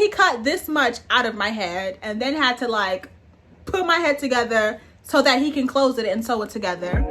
he cut this much out of my head and then had to like put my head together so that he can close it and sew it together.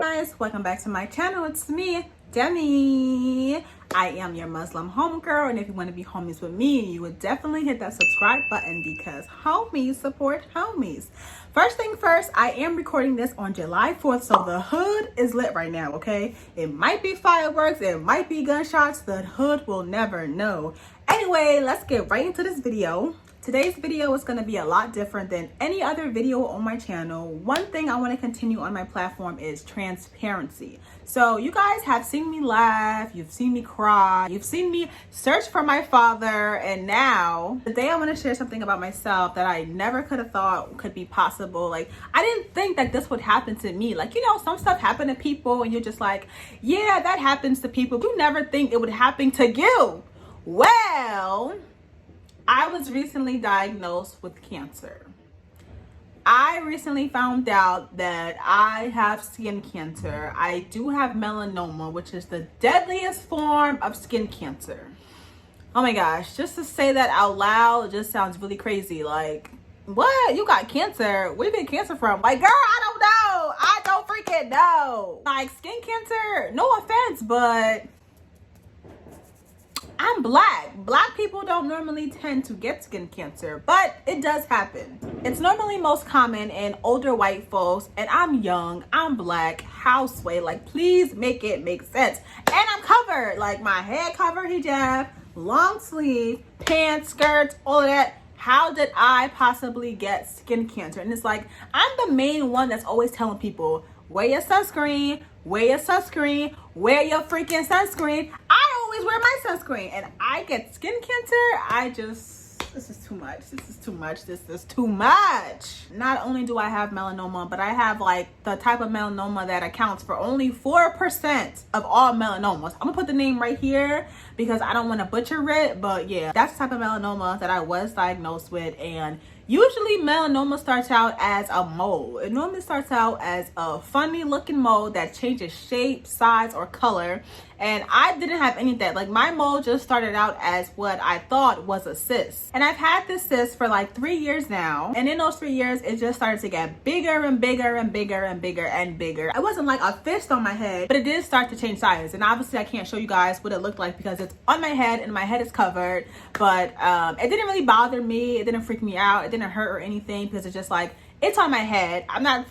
Guys, welcome back to my channel. It's me, Demi. I am your Muslim homegirl, and if you want to be homies with me, you would definitely hit that subscribe button because homies support homies. First thing first, I am recording this on July 4th, so the hood is lit right now, okay? It might be fireworks, it might be gunshots, the hood will never know. Anyway, let's get right into this video. Today's video is going to be a lot different than any other video on my channel. One thing I want to continue on my platform is transparency. So you guys have seen me laugh, you've seen me cry, you've seen me search for my father, and now today I want to share something about myself that I never could have thought could be possible. Like, I didn't think that this would happen to me. Like, you know, some stuff happen to people and you're just like, yeah, that happens to people. You never think it would happen to you. Well, I was recently diagnosed with cancer. I recently found out that I have skin cancer. I do have melanoma, which is the deadliest form of skin cancer. Oh my gosh, just to say that out loud, it just sounds really crazy. Like, what? You got cancer? Where did you get cancer from? Like, girl, I don't know. I don't freaking know. Like, skin cancer, no offense, but I'm black. Black people don't normally tend to get skin cancer, but it does happen. It's normally most common in older white folks, and I'm young, I'm black, houseway. Like, please make it make sense. And I'm covered, like my head covered, hijab, long sleeve, pants, skirts, all of that. How did I possibly get skin cancer? And it's like, I'm the main one that's always telling people, wear your sunscreen, wear your sunscreen, wear your freaking sunscreen. I always wear my sunscreen and I get skin cancer. This is too much. This is too much. This is too much. Not only do I have melanoma, but I have like the type of melanoma that accounts for only 4% of all melanomas. I'm gonna put the name right here because I don't want to butcher it, but yeah, that's the type of melanoma that I was diagnosed with. And usually melanoma starts out as a mole. It normally starts out as a funny looking mole that changes shape, size, or color. And I didn't have any of that. Like, my mole just started out as what I thought was a cyst. And I've had this cyst for like 3 years now. And in those 3 years, it just started to get bigger and bigger and bigger and bigger and bigger. It wasn't like a fist on my head, but it did start to change size. And obviously I can't show you guys what it looked like because it's on my head and my head is covered. But it didn't really bother me. It didn't freak me out. It didn't hurt or anything because it's just like, it's on my head.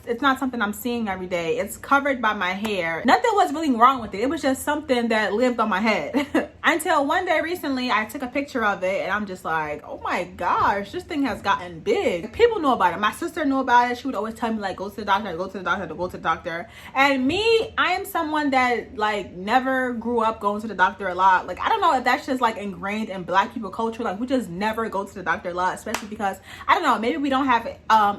It's not something I'm seeing every day. It's covered by my hair. Nothing was really wrong with it. It was just something that lived on my head. Until one day recently, I took a picture of it and I'm just like, oh my gosh, this thing has gotten big. People know about it. My sister knew about it. She would always tell me like, go to the doctor, go to the doctor, go to the doctor. And me, I am someone that like never grew up going to the doctor a lot. Like, I don't know if that's just like ingrained in black people culture. Like, we just never go to the doctor a lot, especially because, I don't know, maybe we don't have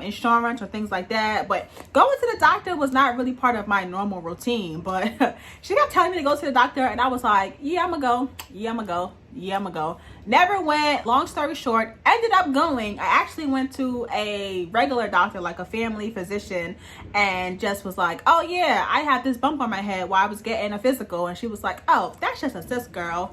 insurance or things like that. But going to the doctor was not really part of my normal routine. But she kept telling me to go to the doctor and I was like, yeah, I'm gonna go. Yeah, I'm gonna go. Yeah, I'm gonna go. Never went. Long story short, ended up going. I actually went to a regular doctor, like a family physician, and just was like, oh yeah, I have this bump on my head while I was getting a physical. And she was like, oh, that's just a cyst, girl.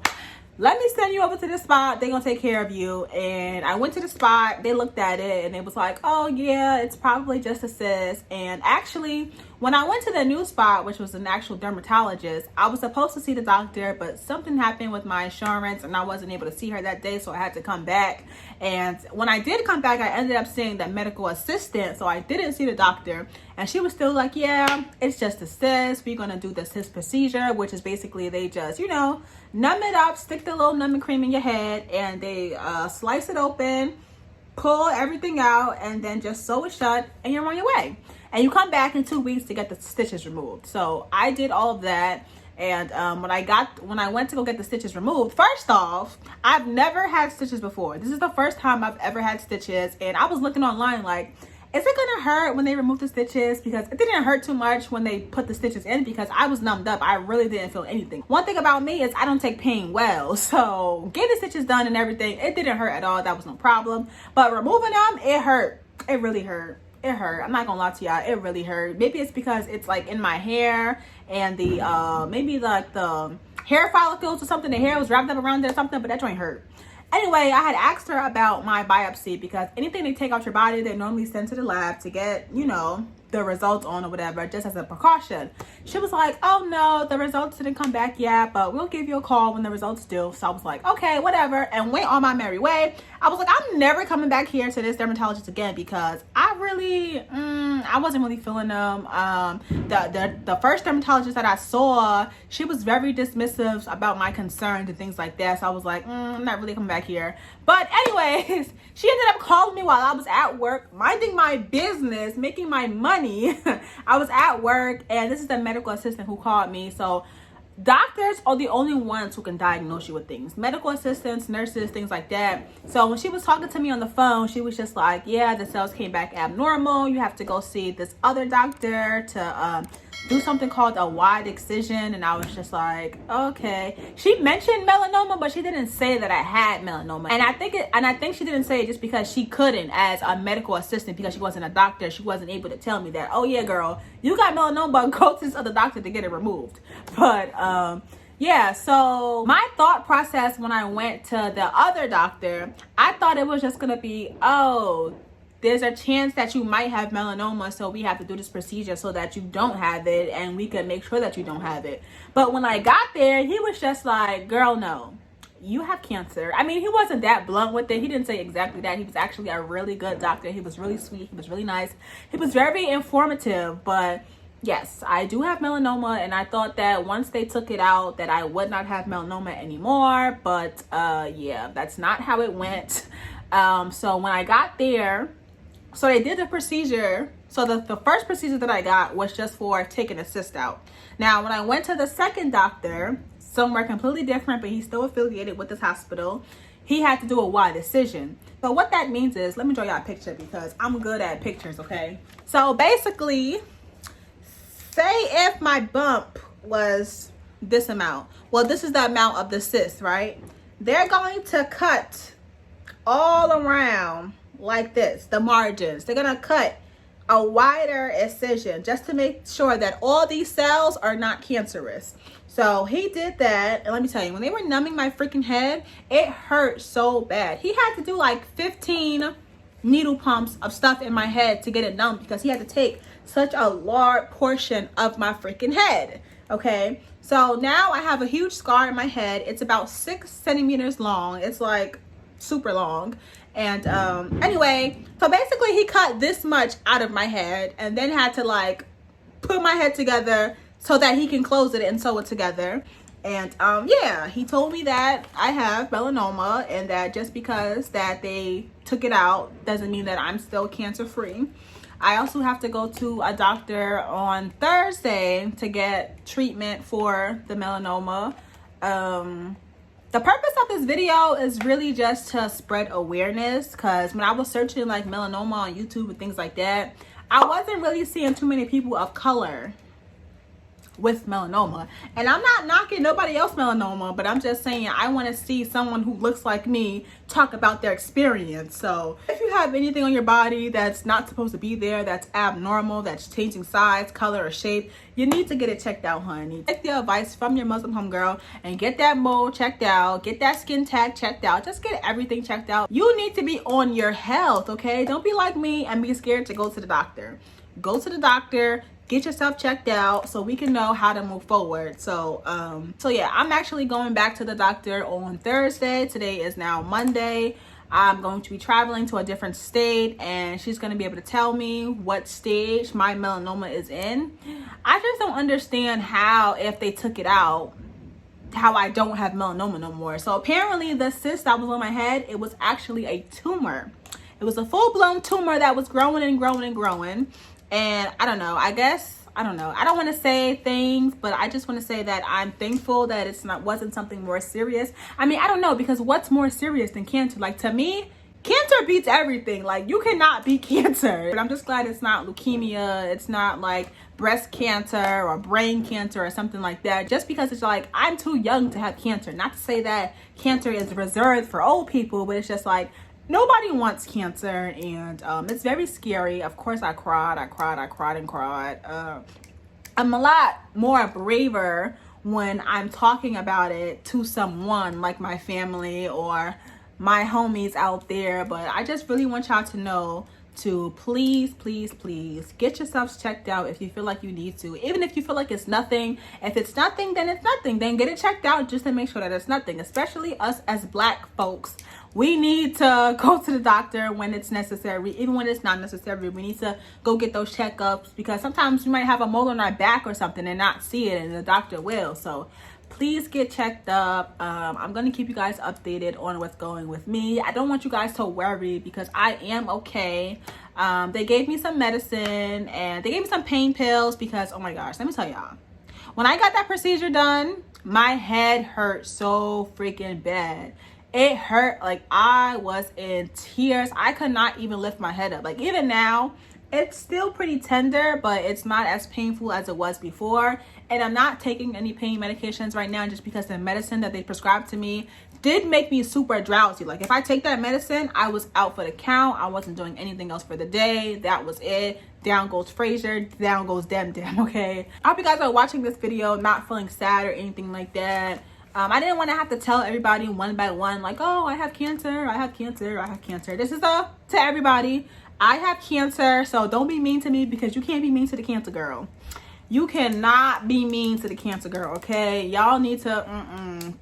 Let me send you over to this spot. They're gonna take care of you. And I went to the spot. They looked at it and it was like, oh yeah, it's probably just a cyst. And actually, when I went to the new spot, which was an actual dermatologist, I was supposed to see the doctor, but something happened with my insurance and I wasn't able to see her that day, so I had to come back. And when I did come back, I ended up seeing the medical assistant, so I didn't see the doctor. And she was still like, yeah, it's just a cyst. We're gonna do the cyst procedure, which is basically they just, you know, numb it up, stick the little numbing cream in your head, and they slice it open, pull everything out, and then just sew it shut, and you're on your way. And you come back in 2 weeks to get the stitches removed. So I did all of that. And when I went to go get the stitches removed, first off, I've never had stitches before. This is the first time I've ever had stitches. And I was looking online like, is it gonna hurt when they remove the stitches? Because it didn't hurt too much when they put the stitches in because I was numbed up. I really didn't feel anything. One thing about me is I don't take pain well. So getting the stitches done and everything, it didn't hurt at all. That was no problem. But removing them, it hurt. It really hurt. it hurt. I'm not gonna lie to y'all, it really hurt. Maybe it's because it's like in my hair and the maybe like the hair follicles or something. The hair was wrapped up around there or something, but that joint hurt. Anyway, I had asked her about my biopsy because anything they take out your body, they normally send to the lab to get, you know, the results on or whatever, just as a precaution. She was like, oh no, the results didn't come back yet, but we'll give you a call when the results do. So I was like, okay, whatever, and went on my merry way. I was like, I'm never coming back here to this dermatologist again because I really, I wasn't really feeling them. The first dermatologist that I saw, she was very dismissive about my concerns and things like that. So I was like, I'm not really coming back here. But anyways, she ended up calling me while I was at work, minding my business, making my money. I was at work, and this is the medical assistant who called me. So doctors are the only ones who can diagnose you with things. Medical assistants, nurses, things like that. So when she was talking to me on the phone, she was just like, yeah, the cells came back abnormal. You have to go see this other doctor to do something called a wide excision. And I was just like, okay. She mentioned melanoma, but she didn't say that I had melanoma. And I think she didn't say it just because she couldn't, as a medical assistant, because she wasn't a doctor. She wasn't able to tell me that, oh yeah, girl, you got melanoma, go to this other doctor to get it removed. But yeah, so my thought process when I went to the other doctor, I thought it was just gonna be, oh, there's a chance that you might have melanoma, so we have to do this procedure so that you don't have it, and we can make sure that you don't have it. But when I got there, he was just like, girl, no, you have cancer. I mean, he wasn't that blunt with it. He didn't say exactly that. He was actually a really good doctor. He was really sweet. He was really nice. He was very informative. But yes, I do have melanoma, and I thought that once they took it out that I would not have melanoma anymore. But yeah, that's not how it went. So when I got there, so they did the procedure. So the first procedure that I got was just for taking a cyst out. Now, when I went to the second doctor, somewhere completely different, but he's still affiliated with this hospital, he had to do a wide excision. So what that means is, let me draw y'all a picture because I'm good at pictures, okay? So basically, say if my bump was this amount. Well, this is the amount of the cyst, right? They're going to cut all around like this, the margins. They're gonna cut a wider incision just to make sure that all these cells are not cancerous. So he did that, and let me tell you, when they were numbing my freaking head, it hurt so bad. He had to do like 15 needle pumps of stuff in my head to get it numb because he had to take such a large portion of my freaking head. Okay, so now I have a huge scar in my head. It's about 6 centimeters long. It's like super long. And anyway, so basically he cut this much out of my head and then had to like put my head together so that he can close it and sew it together. And yeah, he told me that I have melanoma, and that just because that they took it out doesn't mean that I'm still cancer free. I also have to go to a doctor on Thursday to get treatment for the melanoma. The purpose of this video is really just to spread awareness, because when I was searching like melanoma on YouTube and things like that, I wasn't really seeing too many people of color with melanoma. And I'm not knocking nobody else melanoma, but I'm just saying I want to see someone who looks like me talk about their experience. So if you have anything on your body that's not supposed to be there, that's abnormal, that's changing size, color, or shape, you need to get it checked out, honey. Take the advice from your Muslim homegirl and get that mole checked out, get that skin tag checked out, just get everything checked out. You need to be on your health, okay? Don't be like me and be scared to go to the doctor. Go to the doctor, get yourself checked out so we can know how to move forward. So yeah, I'm actually going back to the doctor on Thursday. Today is now Monday. I'm going to be traveling to a different state, and she's going to be able to tell me what stage my melanoma is in. I just don't understand how, if they took it out, how I don't have melanoma no more. So apparently the cyst that was on my head, it was actually a tumor. It was a full-blown tumor that was growing and growing and growing. And I don't know, I don't know. I don't want to say things, but I just want to say that I'm thankful that wasn't something more serious. I mean, I don't know, because what's more serious than cancer? Like, to me, cancer beats everything. Like, you cannot beat cancer. But I'm just glad it's not leukemia. It's not like breast cancer or brain cancer or something like that. Just because it's like, I'm too young to have cancer. Not to say that cancer is reserved for old people, but it's just like, nobody wants cancer, and it's very scary. Of course, I cried. I'm a lot more braver when I'm talking about it to someone like my family or my homies out there. But I just really want y'all to know to please get yourselves checked out if you feel like you need to. Even if you feel like it's nothing, if it's nothing, then it's nothing. Then get it checked out just to make sure that it's nothing. Especially us as Black folks, we need to go to the doctor when it's necessary. Even when it's not necessary, we need to go get those checkups, because sometimes we might have a mole on our back or something and not see it, and the doctor will. So please get checked up. I'm gonna keep you guys updated on what's going with me. I don't want you guys to worry, because I am okay. They gave me some medicine and they gave me some pain pills, because oh my gosh, let me tell y'all, when I got that procedure done, my head hurt so freaking bad. It hurt like I was in tears. I could not even lift my head up. Like, even now, it's still pretty tender, but it's not as painful as it was before. And I'm not taking any pain medications right now, just because the medicine that they prescribed to me did make me super drowsy. Like, if I take that medicine, I was out for the count. I wasn't doing anything else for the day. That was it. Down goes Fraser, down goes Demdedem, okay? I hope you guys are watching this video not feeling sad or anything like that. I didn't want to have to tell everybody one by one, like, oh, I have cancer, I have cancer, I have cancer. This is to everybody. I have cancer, so don't be mean to me, because you can't be mean to the cancer girl. You cannot be mean to the cancer girl, okay? Y'all need to,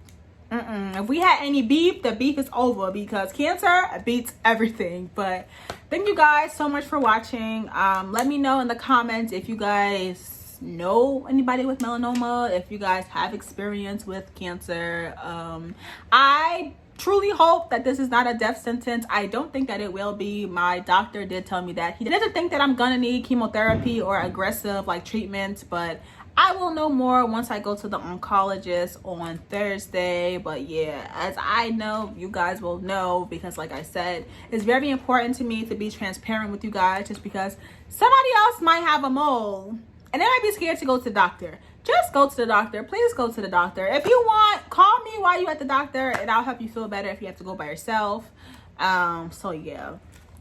If we had any beef, the beef is over, because cancer beats everything. But thank you guys so much for watching. Let me know in the comments if you guys know anybody with melanoma, if you guys have experience with cancer. I truly hope that this is not a death sentence. I don't think that it will be. My doctor did tell me that he doesn't think that I'm gonna need chemotherapy or aggressive like treatment, but I will know more once I go to the oncologist on Thursday. But yeah, as I know, you guys will know, because like I said, it's very important to me to be transparent with you guys, just because somebody else might have a mole and they might be scared to go to the doctor. Just go to the doctor. Please go to the doctor. If you want, call me while you're at the doctor, and I'll help you feel better if you have to go by yourself. So yeah,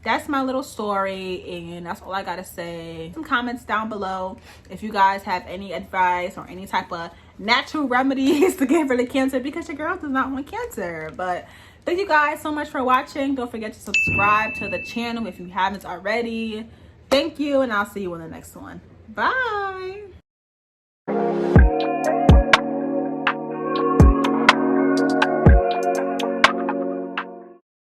that's my little story, and that's all I gotta say. Some comments down below if you guys have any advice or any type of natural remedies to get rid of cancer, because your girl does not want cancer. But thank you guys so much for watching. Don't forget to subscribe to the channel if you haven't already. Thank you, and I'll see you in the next one. Bye.